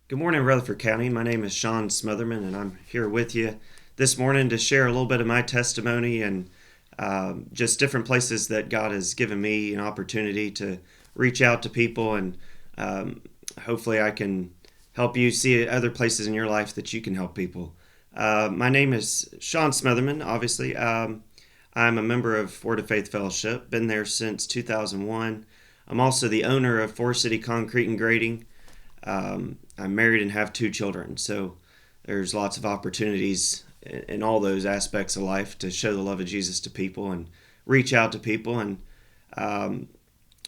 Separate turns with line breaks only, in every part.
Good morning, Rutherford County. My name is Sean Smotherman, and I'm here with you this morning to share a little bit of my testimony and just different places that God has given me an opportunity to reach out to people, and hopefully I can help you see other places in your life that you can help people. My name is Sean Smotherman, obviously. I'm a member of Word of Faith Fellowship, been there since 2001. I'm also the owner of Four City Concrete and Grading. I'm married and have two children, so there's lots of opportunities in all those aspects of life to show the love of Jesus to people and reach out to people. And um,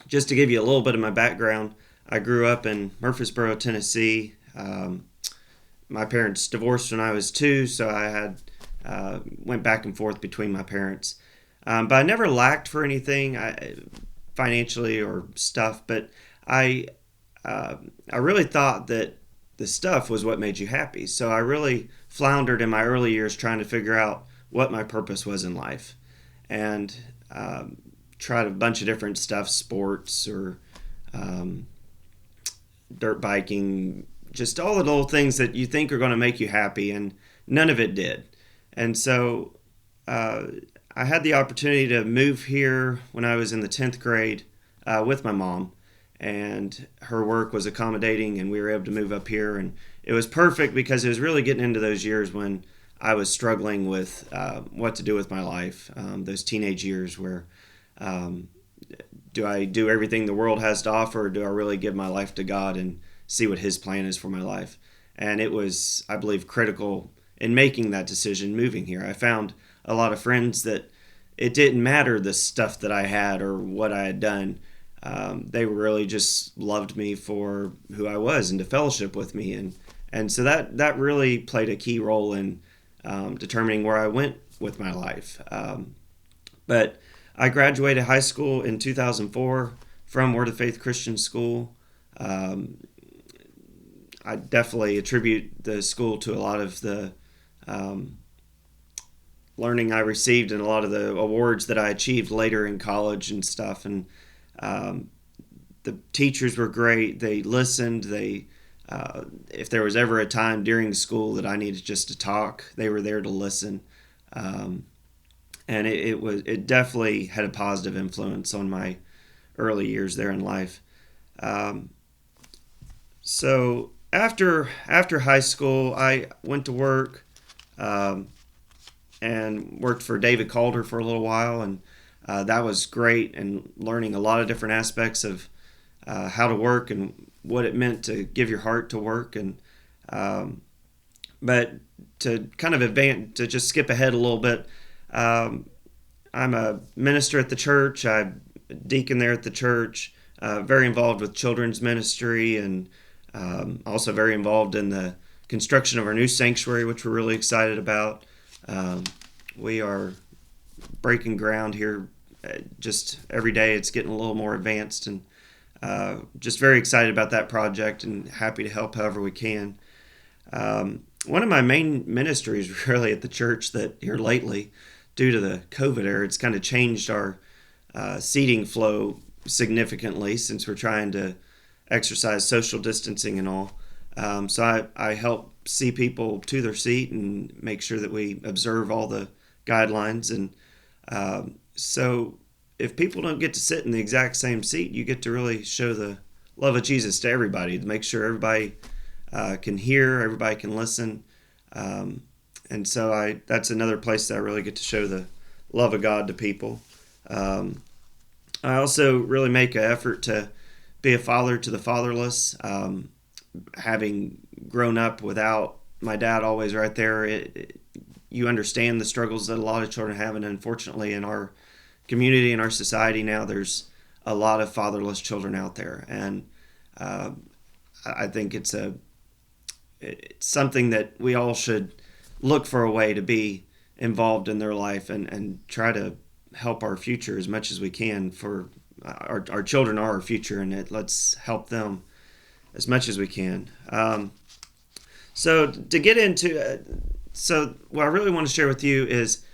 just to give you a little bit of my background, I grew up in Murfreesboro, Tennessee. My parents divorced when I was two, so I had went back and forth between my parents. But I never lacked for anything financially or stuff. But I I really thought that the stuff was what made you happy. So I really floundered in my early years trying to figure out what my purpose was in life, and tried a bunch of different stuff, sports or um, dirt biking, just all the little things that you think are going to make you happy, and none of it did. And so uh, I had the opportunity to move here when I was in the 10th grade with my mom, and her work was accommodating, and we were able to move up here. And it was perfect because it was really getting into those years when I was struggling with what to do with my life, those teenage years where um, do I do everything the world has to offer, or do I really give my life to God and see what His plan is for my life? And it was, I believe, critical in making that decision moving here. I found a lot of friends that it didn't matter the stuff that I had or what I had done. They really just loved me for who I was and to fellowship with me, and so that really played a key role in determining where I went with my life. But I graduated high school in 2004 from Word of Faith Christian School. Um, I definitely attribute the school to a lot of the um, learning I received and a lot of the awards that I achieved later in college and stuff. And um, the teachers were great. They listened. If there was ever a time during school that I needed just to talk, they were there to listen. Um, and it definitely had a positive influence on my early years there in life. Um, so after high school, I went to work um, and worked for David Calder for a little while, and that was great, and learning a lot of different aspects of how to work and what it meant to give your heart to work. And um, but to kind of advance, to just skip ahead a little bit, um, I'm a minister at the church. I'm a deacon there at the church. Very involved with children's ministry, and also very involved in the construction of our new sanctuary, which we're really excited about. Um, we are breaking ground here just every day. It's getting a little more advanced, and just very excited about that project and happy to help however we can. One of my main ministries really at the church that here lately, due to the COVID era, it's kind of changed our seating flow significantly since we're trying to exercise social distancing and all. So I help see people to their seat and make sure that we observe all the guidelines. And so if people don't get to sit in the exact same seat, you get to really show the love of Jesus to everybody, to make sure everybody can hear, everybody can listen. Um, and so that's another place that I really get to show the love of God to people. Um, I also really make an effort to be a father to the fatherless. Having grown up without my dad always right there, you understand the struggles that a lot of children have, and unfortunately in our community, in our society now, there's a lot of fatherless children out there, and uh, I think it's something that we all should look for a way to be involved in their life, and try to help our future as much as we can. For our children are our future, and let's help them as much as we can. So to get into so what I really want to share with you is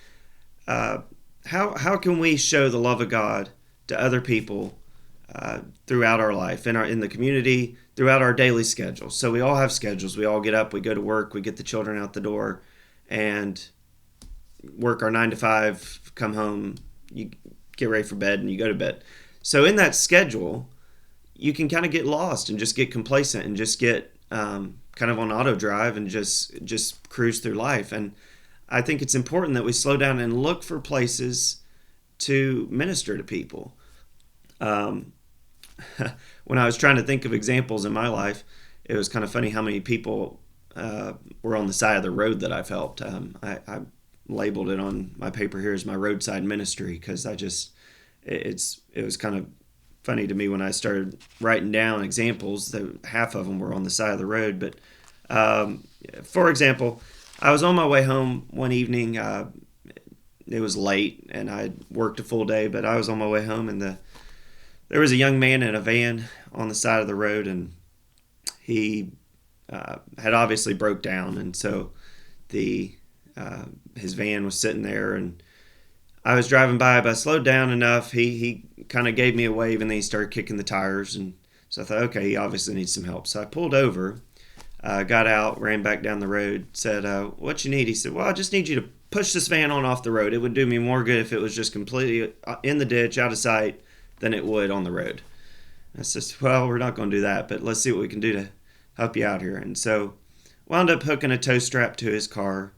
uh, how can we show the love of God to other people throughout our life, in the community, throughout our daily schedules. So we all have schedules. We all get up, we go to work, we get the children out the door, and work our 9 to 5, come home, you get ready for bed, and you go to bed. So in that schedule, you can kind of get lost and just get complacent and just get kind of on auto drive and just cruise through life. And I think it's important that we slow down and look for places to minister to people. When I was trying to think of examples in my life, it was kind of funny how many people were on the side of the road that I've helped. I labeled it on my paper here as my roadside ministry, because it was kind of funny to me when I started writing down examples that half of them were on the side of the road. But for example, I was on my way home one evening. It was late and I worked a full day, but I was on my way home, and there was a young man in a van on the side of the road, and he had obviously broke down, and so his van was sitting there, and I was driving by, but I slowed down enough. He kind of gave me a wave, and then he started kicking the tires, and so I thought, okay, he obviously needs some help. So I pulled over, got out, ran back down the road, said, what you need? He said, well, I just need you to push this van on off the road. It would do me more good if it was just completely in the ditch, out of sight, than it would on the road. I said, well, we're not going to do that, but let's see what we can do to help you out here. And so wound up hooking a tow strap to his car.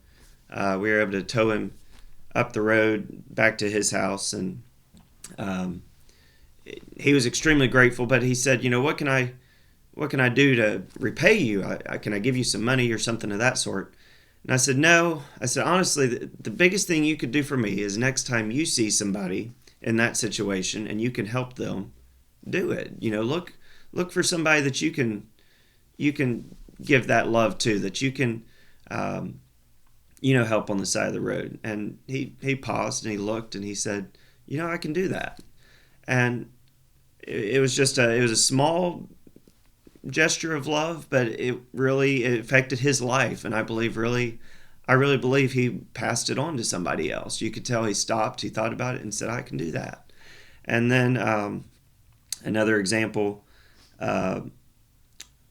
We were able to tow him up the road back to his house, and he was extremely grateful. But he said, what can I do to repay you? Can I give you some money or something of that sort? And I said, no. I said, honestly, the biggest thing you could do for me is next time you see somebody in that situation and you can help them, do it. Look for somebody that you can give that love to, that you can help on the side of the road. And he paused and he looked and he said, I can do that. And it was a small gesture of love, but it affected his life. And I really believe he passed it on to somebody else. You could tell he stopped, he thought about it and said, I can do that. And then another example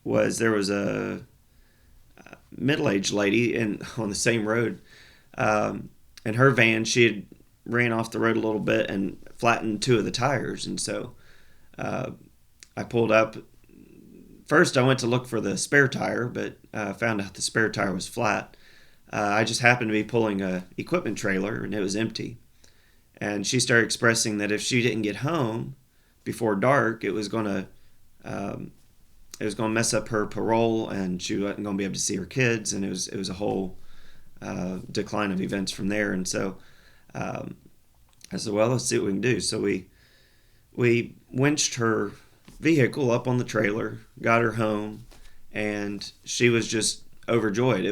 was there was a middle-aged lady on the same road. In her van, she had ran off the road a little bit and flattened 2 of the tires. And so I pulled up. First, I went to look for the spare tire, but found out the spare tire was flat. I just happened to be pulling a equipment trailer, and it was empty. And she started expressing that if she didn't get home before dark, it was going to mess up her parole, and she wasn't going to be able to see her kids, and it was a whole decline of events from there. And so I said, well, let's see what we can do. So we winched her vehicle up on the trailer, got her home, and she was just overjoyed.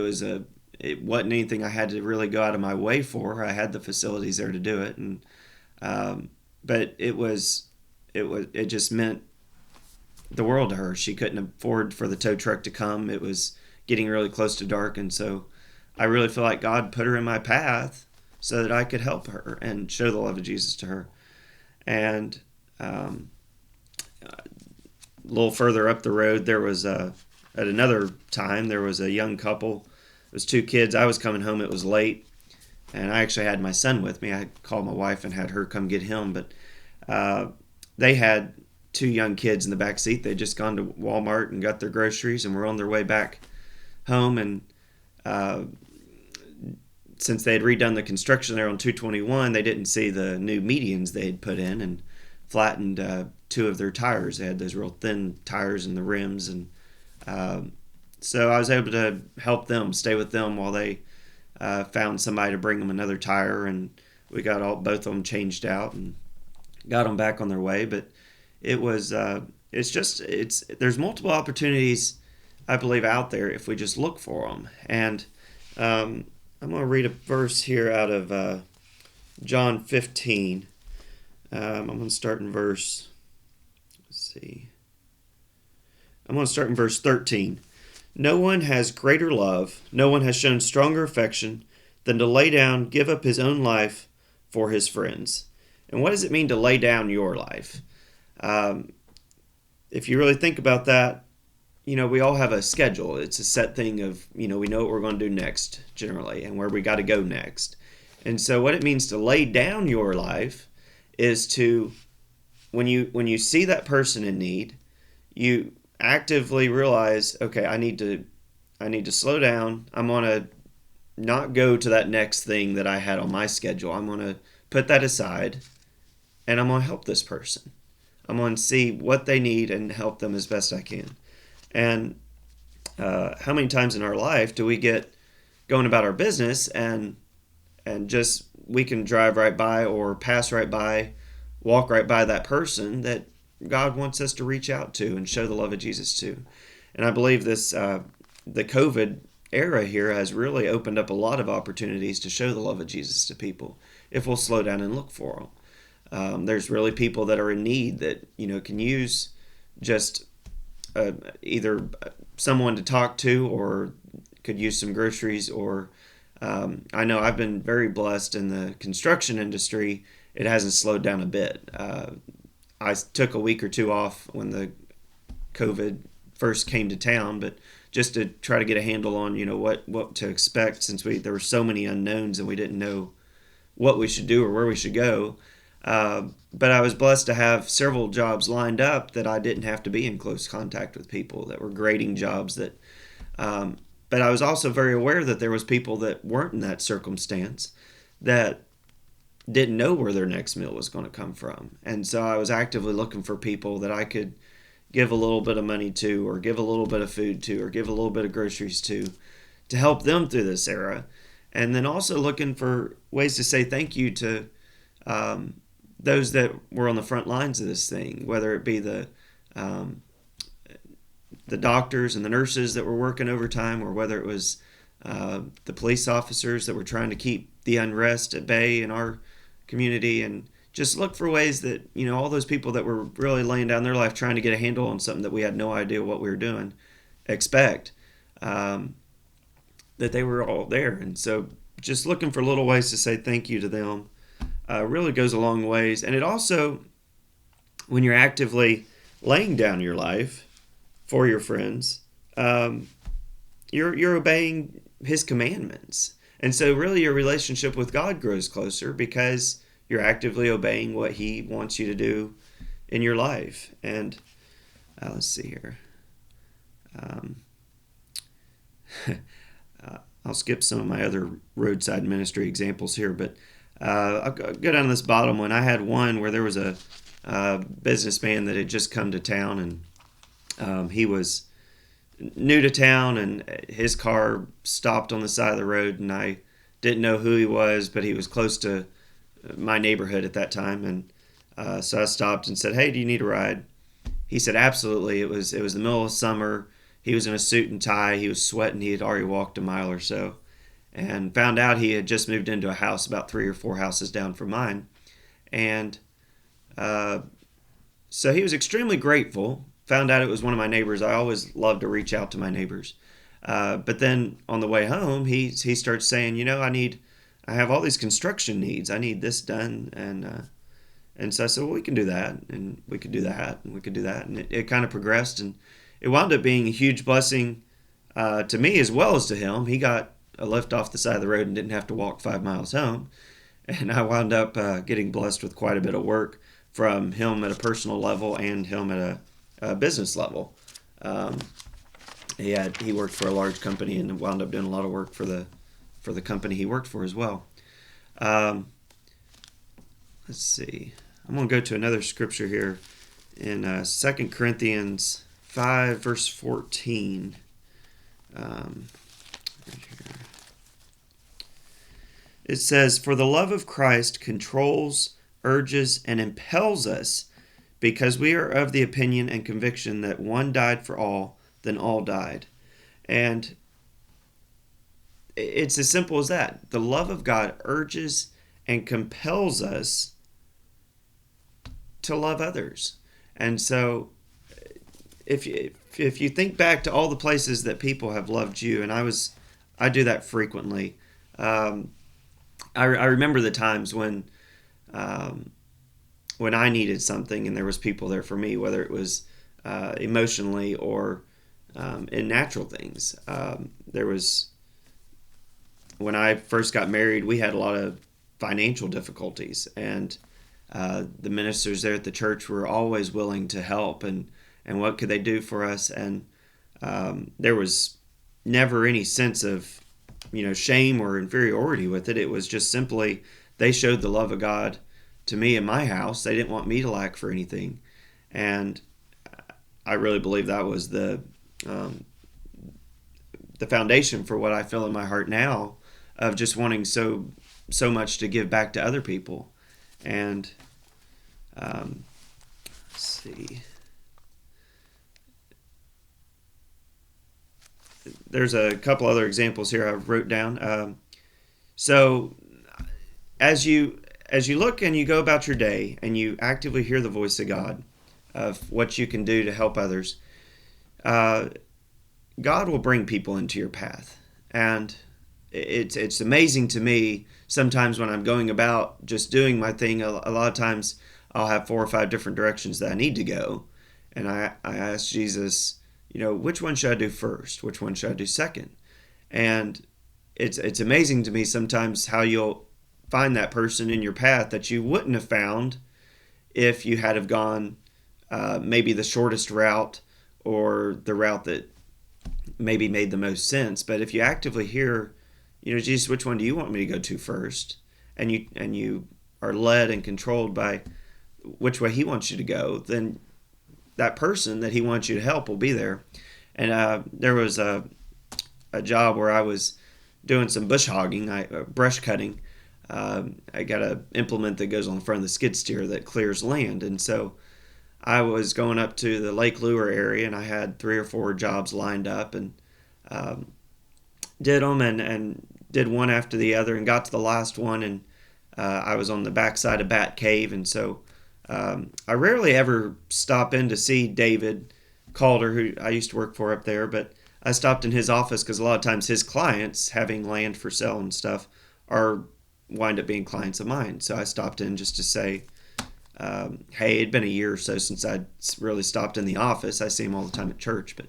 It wasn't anything I had to really go out of my way for. I had the facilities there to do it, and but it just meant the world to her. She couldn't afford for the tow truck to come. It was getting really close to dark, and so I really feel like God put her in my path so that I could help her and show the love of Jesus to her. And a little further up the road, there was at another time there was a young couple. It was 2 kids. I was coming home. It was late, and I actually had my son with me. I called my wife and had her come get him, but they had 2 young kids in the back seat. They'd just gone to Walmart and got their groceries and were on their way back home. And since they had redone the construction there on 221, they didn't see the new medians they had put in and flattened 2 of their tires. They had those real thin tires in the rims, and so I was able to help them, stay with them while they found somebody to bring them another tire, and we got both of them changed out and got them back on their way. But it was there's multiple opportunities, I believe, out there if we just look for them. And I'm going to read a verse here out of John 15. I'm going to start in verse. I'm going to start in verse 13. No one has greater love, no one has shown stronger affection than to lay down, give up his own life for his friends. And what does it mean to lay down your life? If you really think about that, we all have a schedule. It's a set thing of, we know what we're going to do next generally and where we got to go next. And so what it means to lay down your life is to, when you see that person in need, you actively realize, okay, I need to slow down. I'm going to not go to that next thing that I had on my schedule. I'm going to put that aside and I'm going to help this person. I'm going to see what they need and help them as best I can. And how many times in our life do we get going about our business and just we can drive right by or pass right by, walk right by that person that God wants us to reach out to and show the love of Jesus to. And I believe this the COVID era here has really opened up a lot of opportunities to show the love of Jesus to people if we'll slow down and look for them. There's really people that are in need that can use just either someone to talk to or could use some groceries. Or I know I've been very blessed in the construction industry. It hasn't slowed down a bit. I took a week or two off when the COVID first came to town, but just to try to get a handle on what to expect, since there were so many unknowns and we didn't know what we should do or where we should go. But I was blessed to have several jobs lined up that I didn't have to be in close contact with people, that were grading jobs. But I was also very aware that there was people that weren't in that circumstance that didn't know where their next meal was going to come from. And so I was actively looking for people that I could give a little bit of money to, or give a little bit of food to, or give a little bit of groceries to help them through this era. And then also looking for ways to say thank you to those that were on the front lines of this thing, whether it be the doctors and the nurses that were working overtime, or whether it was the police officers that were trying to keep the unrest at bay in our community. And just look for ways that, all those people that were really laying down their life trying to get a handle on something that we had no idea what we were doing, expect that they were all there. And so just looking for little ways to say thank you to them really goes a long ways. And it also, when you're actively laying down your life for your friends, you're obeying his commandments. And so really your relationship with God grows closer because you're actively obeying what he wants you to do in your life. And let's see here. I'll skip some of my other roadside ministry examples here, but I'll go down to this bottom one. I had one where there was a businessman that had just come to town, and he was new to town, and his car stopped on the side of the road, and I didn't know who he was, but he was close to my neighborhood at that time. And so I stopped and said, "Hey, do you need a ride?" He said, "Absolutely." It was the middle of summer. He was in a suit and tie. He was sweating. He had already walked a mile or so, and found out he had just moved into a house about 3 or 4 houses down from mine. And so he was extremely grateful. Found out it was one of my neighbors. I always love to reach out to my neighbors. But then on the way home, he starts saying, I have all these construction needs. I need this done. And so I said, well, we can do that. And we could do that. And we could do that. And it kind of progressed. And it wound up being a huge blessing to me as well as to him. He got a lift off the side of the road and didn't have to walk 5 miles home. And I wound up getting blessed with quite a bit of work from him at a personal level and him at a business level. He worked for a large company and wound up doing a lot of work for the company he worked for as well. Let's see. I'm going to go to another scripture here in 2 Corinthians 5, verse 14. It says, "For the love of Christ controls, urges, and impels us, because we are of the opinion and conviction that one died for all, then all died." And it's as simple as that. The love of God urges and compels us to love others. And so if you think back to all the places that people have loved you, and I do that frequently. I remember the times when I needed something and there was people there for me, whether it was emotionally or in natural things. There was When I first got married, we had a lot of financial difficulties, and the ministers there at the church were always willing to help, and what could they do for us? And there was never any sense of shame or inferiority with it. It was just simply they showed the love of God to me in my house. They didn't want me to lack for anything, and I really believe that was um, the foundation for what I feel in my heart now, of just wanting so much to give back to other people. And let's see, there's a couple other examples here I wrote down. So as you look and you go about your day and you actively hear the voice of God of what you can do to help others, God will bring people into your path. And it's amazing to me sometimes when I'm going about just doing my thing. A lot of times I'll have 4 or 5 different directions that I need to go, and I ask Jesus, which one should I do first? Which one should I do second? And it's amazing to me sometimes how you'll find that person in your path that you wouldn't have found if you had have gone maybe the shortest route, or the route that maybe made the most sense. But if you actively hear, Jesus, which one do you want me to go to first? And you are led and controlled by which way he wants you to go, then that person that he wants you to help will be there. And there was a job where I was doing some bush hogging, brush cutting. I got an implement that goes on the front of the skid steer that clears land. And so I was going up to the Lake Lure area, and I had 3 or 4 jobs lined up, and did them and did one after the other, and got to the last one, and I was on the backside of Bat Cave. And so I rarely ever stop in to see David Calder, who I used to work for up there, but I stopped in his office because a lot of times his clients, having land for sale and stuff, wind up being clients of mine. So I stopped in just to say, hey, it'd been a year or so since I'd really stopped in the office. I see him all the time at church, but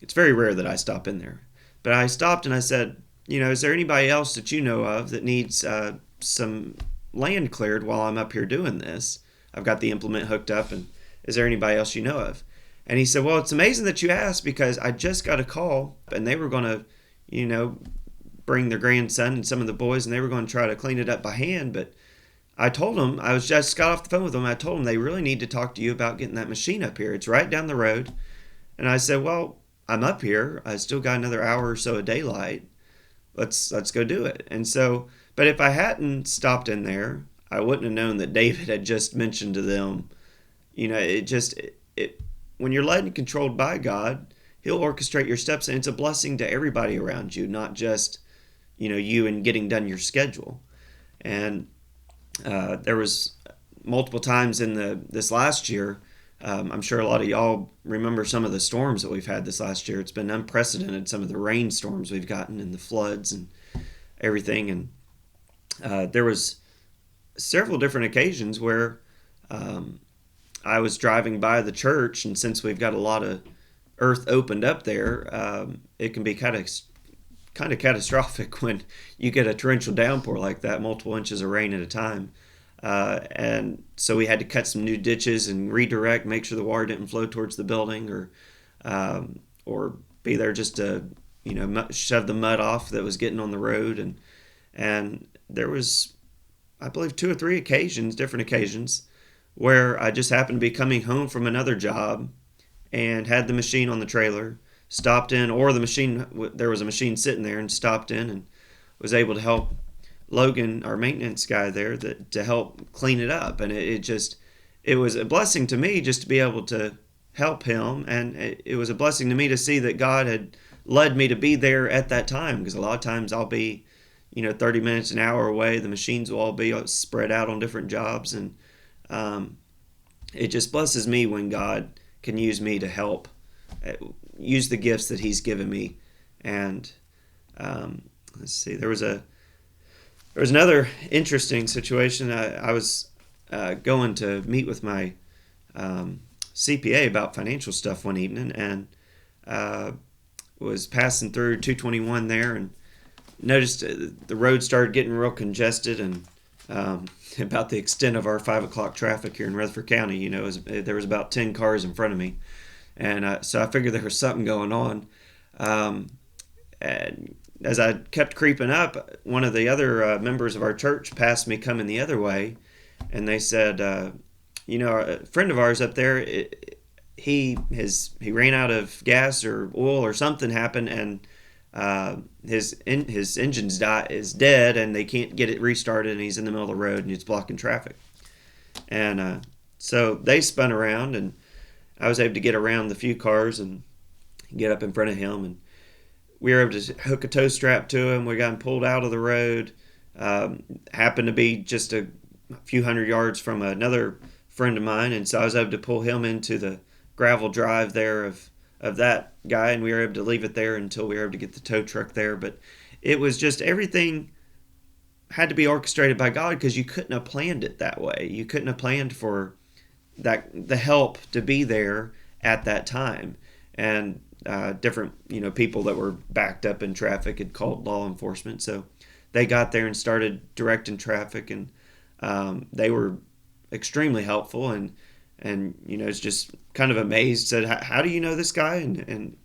it's very rare that I stop in there. But I stopped and I said, is there anybody else that you know of that needs some land cleared while I'm up here doing this? I've got the implement hooked up, and is there anybody else you know of? And he said, well, it's amazing that you asked, because I just got a call, and they were going to, bring their grandson and some of the boys, and they were going to try to clean it up by hand. But I told them, I was just got off the phone with them. I told them they really need to talk to you about getting that machine up here. It's right down the road. And I said, well, I'm up here. I still got another hour or so of daylight. Let's go do it. And so, but if I hadn't stopped in there, I wouldn't have known that David had just mentioned to them. When you're led and controlled by God, he'll orchestrate your steps, and it's a blessing to everybody around you, not just, you and getting done your schedule. And there was multiple times in this last year. I'm sure a lot of y'all remember some of the storms that we've had this last year. It's been unprecedented, some of the rainstorms we've gotten and the floods and everything. And there was several different occasions where I was driving by the church, and since we've got a lot of earth opened up there, it can be kind of catastrophic when you get a torrential downpour like that, multiple inches of rain at a time. And so we had to cut some new ditches and redirect, make sure the water didn't flow towards the building, or be there just to shove the mud off that was getting on the road. And there was, I believe, 2 or 3 different occasions, where I just happened to be coming home from another job and had the machine on the trailer, stopped in, or there was a machine sitting there, and stopped in and was able to help Logan, our maintenance guy there, to help clean it up. And it was a blessing to me just to be able to help him, and it was a blessing to me to see that God had led me to be there at that time, because a lot of times I'll be 30 minutes, an hour away. The machines will all be spread out on different jobs, and it just blesses me when God can use me to help, use the gifts that he's given me. And let's see, there was another interesting situation. I was going to meet with my CPA about financial stuff one evening, and uh, was passing through 221 there and noticed the road started getting real congested, and about the extent of our 5 o'clock traffic here in Rutherford County, there was about 10 cars in front of me. And so I figured there was something going on. And as I kept creeping up, one of the other members of our church passed me coming the other way, and they said, a friend of ours up there, he ran out of gas or oil or something happened, and his engine's is dead, and they can't get it restarted, and he's in the middle of the road and it's blocking traffic. And so they spun around, and I was able to get around the few cars and get up in front of him, and we were able to hook a tow strap to him. We got him pulled out of the road. Happened to be just a few hundred yards from another friend of mine, and so I was able to pull him into the gravel drive there of that guy, and we were able to leave it there until we were able to get the tow truck there. But it was just everything had to be orchestrated by God, because you couldn't have planned it that way. You couldn't have planned for the help to be there at that time. And different people that were backed up in traffic had called law enforcement, so they got there and started directing traffic, and they were extremely helpful, and it's just kind of amazed. Said, how do you know this guy, and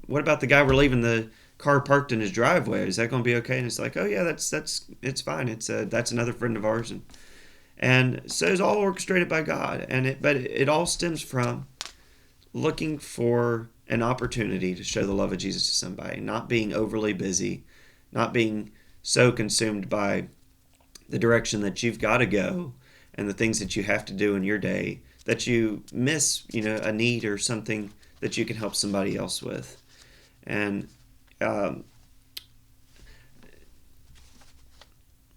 what about the guy we're leaving the car parked in his driveway? Is that going to be okay? And it's like, oh yeah, it's fine. It's that's another friend of ours, and so it's all orchestrated by God, but it all stems from looking for an opportunity to show the love of Jesus to somebody, not being overly busy, not being so consumed by the direction that you've got to go and the things that you have to do in your day that you miss, a need or something that you can help somebody else with. And let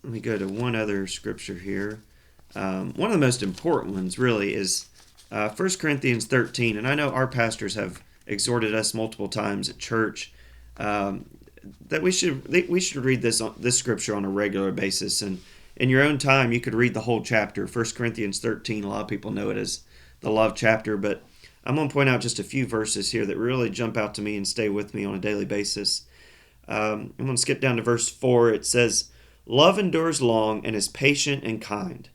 me go to one other scripture here. One of the most important ones really is 1 Corinthians 13, and I know our pastors have exhorted us multiple times at church that we should read this scripture on a regular basis, and in your own time you could read the whole chapter. 1 Corinthians 13, a lot of people know it as the love chapter, but I'm going to point out just a few verses here that really jump out to me and stay with me on a daily basis. I'm going to skip down to verse 4. It says, "Love endures long and is patient and kind.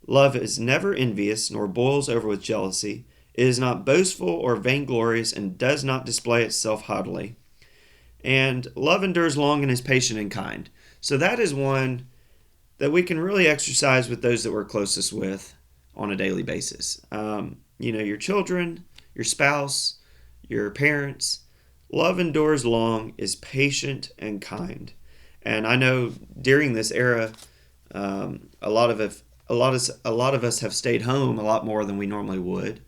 Love is never envious, nor boils over with jealousy. It is not boastful or vainglorious, and does not display itself haughtily." And love endures long and is patient and kind. So that is one that we can really exercise with those that we're closest with on a daily basis. Your children, your spouse, your parents. Love endures long, is patient and kind. And I know during this era, a lot of us have stayed home a lot more than we normally would,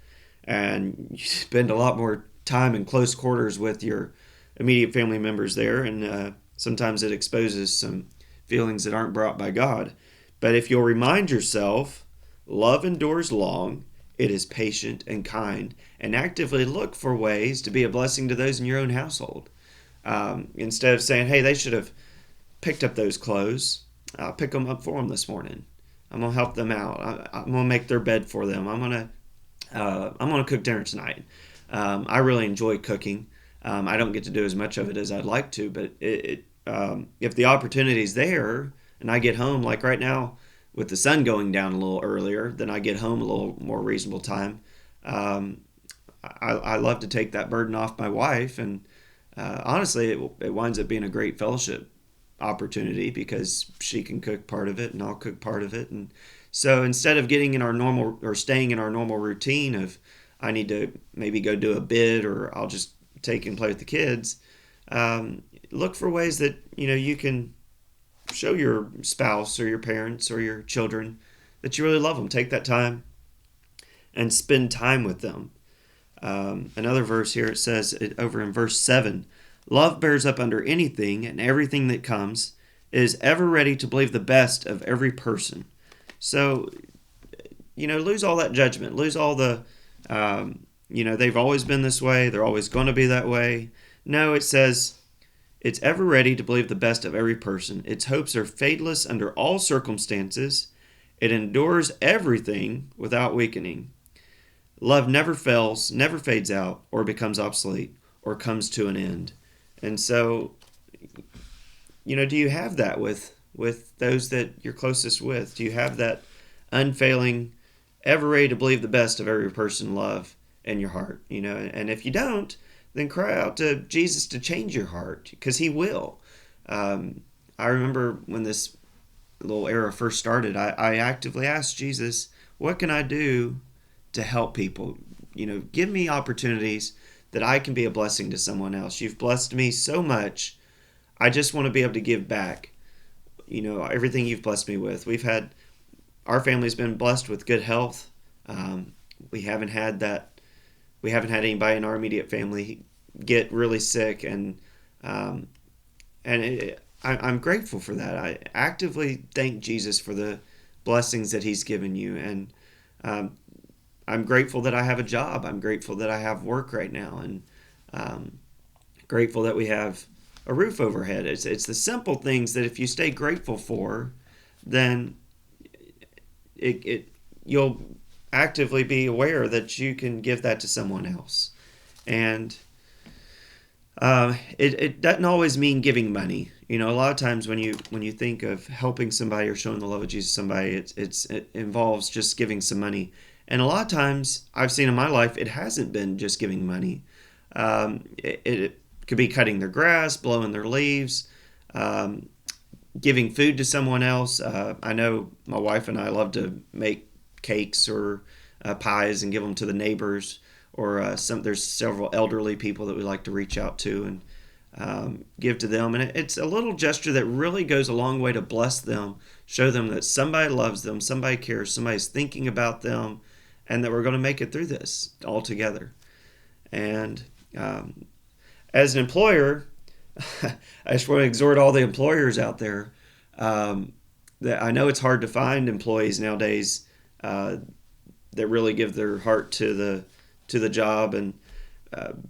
and you spend a lot more time in close quarters with your immediate family members there, and sometimes it exposes some feelings that aren't brought by God. But if you'll remind yourself, love endures long, it is patient and kind, and actively look for ways to be a blessing to those in your own household. Instead of saying, hey, they should have picked up those clothes, I'll pick them up for them this morning. I'm going to help them out. I'm going to make their bed for them. I'm going to cook dinner tonight. I really enjoy cooking. I don't get to do as much of it as I'd like to, but if the opportunity's there and I get home, like right now with the sun going down a little earlier, then I get home a little more reasonable time. I love to take that burden off my wife, and honestly, it winds up being a great fellowship opportunity because she can cook part of it and I'll cook part of it. And so instead of getting in our normal or staying in our normal routine of I need to maybe go do a bid or I'll just take and play with the kids, look for ways that you can show your spouse or your parents or your children that you really love them. Take that time and spend time with them. Another verse here, it says over in verse 7, "Love bears up under anything and everything that comes, is ever ready to believe the best of every person." So, lose all that judgment, lose all the, they've always been this way, they're always going to be that way. No, it says, it's ever ready to believe the best of every person. Its hopes are fadeless under all circumstances. It endures everything without weakening. Love never fails, never fades out, or becomes obsolete. or comes to an end. And so, do you have that with those that you're closest with? Do you have that unfailing, ever ready to believe the best of every person love in your heart? And if you don't, then cry out to Jesus to change your heart, because he will. I remember when this little era first started, I actively asked Jesus, what can I do to help people? Give me opportunities that I can be a blessing to someone else. You've blessed me so much. I just want to be able to give back, everything you've blessed me with. Our family's been blessed with good health. We haven't had anybody in our immediate family get really sick, I'm grateful for that. I actively thank Jesus for the blessings that he's given you, and I'm grateful that I have a job. I'm grateful that I have work right now, and grateful that we have a roof overhead. It's the simple things that if you stay grateful for, then you'll actively be aware that you can give that to someone else. And it doesn't always mean giving money. A lot of times when you think of helping somebody or showing the love of Jesus to somebody, it involves just giving some money. And a lot of times I've seen in my life, it hasn't been just giving money. It could be cutting their grass, blowing their leaves, giving food to someone else. I know my wife and I love to make cakes or pies and give them to the neighbors, or there's several elderly people that we like to reach out to and give to them. And it's a little gesture that really goes a long way to bless them, show them that somebody loves them, somebody cares, somebody's thinking about them, and that we're going to make it through this all together. And as an employer, I just want to exhort all the employers out there that I know it's hard to find employees nowadays that really give their heart to the job, and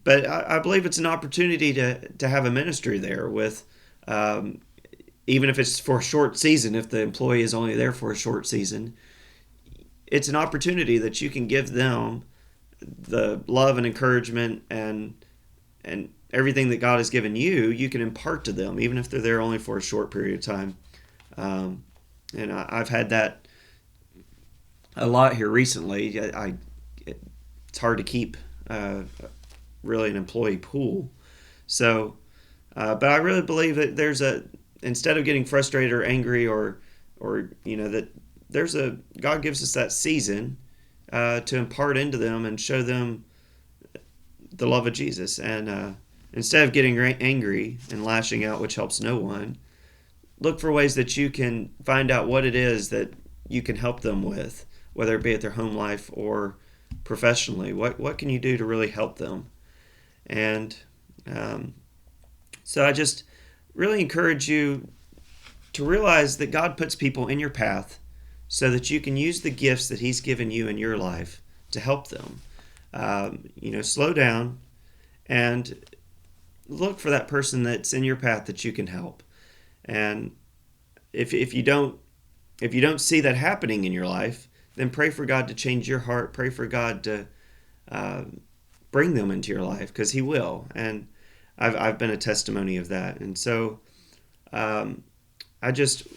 but I believe it's an opportunity to have a ministry there with, even if it's for a short season. If the employee is only there for a short season, it's an opportunity that you can give them the love and encouragement and everything that God has given you. You can impart to them, even if they're there only for a short period of time. And I've had that a lot here recently. It's hard to keep really an employee pool. So, but I really believe that instead of getting frustrated or angry or that God gives us that season to impart into them and show them the love of Jesus. And instead of getting angry and lashing out, which helps no one, look for ways that you can find out what it is that you can help them with, whether it be at their home life or professionally. What can you do to really help them? And so I just really encourage you to realize that God puts people in your path so that you can use the gifts that he's given you in your life to help them. Slow down and look for that person that's in your path that you can help. And if you don't see that happening in your life, then pray for God to change your heart. Pray for God to bring them into your life, because he will. And I've been a testimony of that. And so I just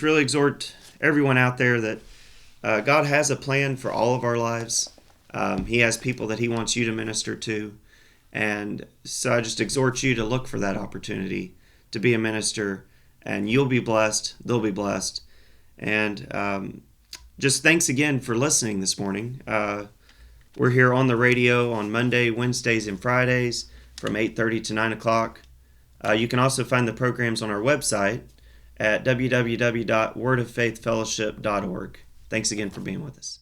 really exhort everyone out there that God has a plan for all of our lives. He has people that he wants you to minister to. And so I just exhort you to look for that opportunity to be a minister, and you'll be blessed. They'll be blessed. And just thanks again for listening this morning. We're here on the radio on Monday, Wednesdays, and Fridays from 8:30 to 9 o'clock. You can also find the programs on our website at www.wordoffaithfellowship.org. Thanks again for being with us.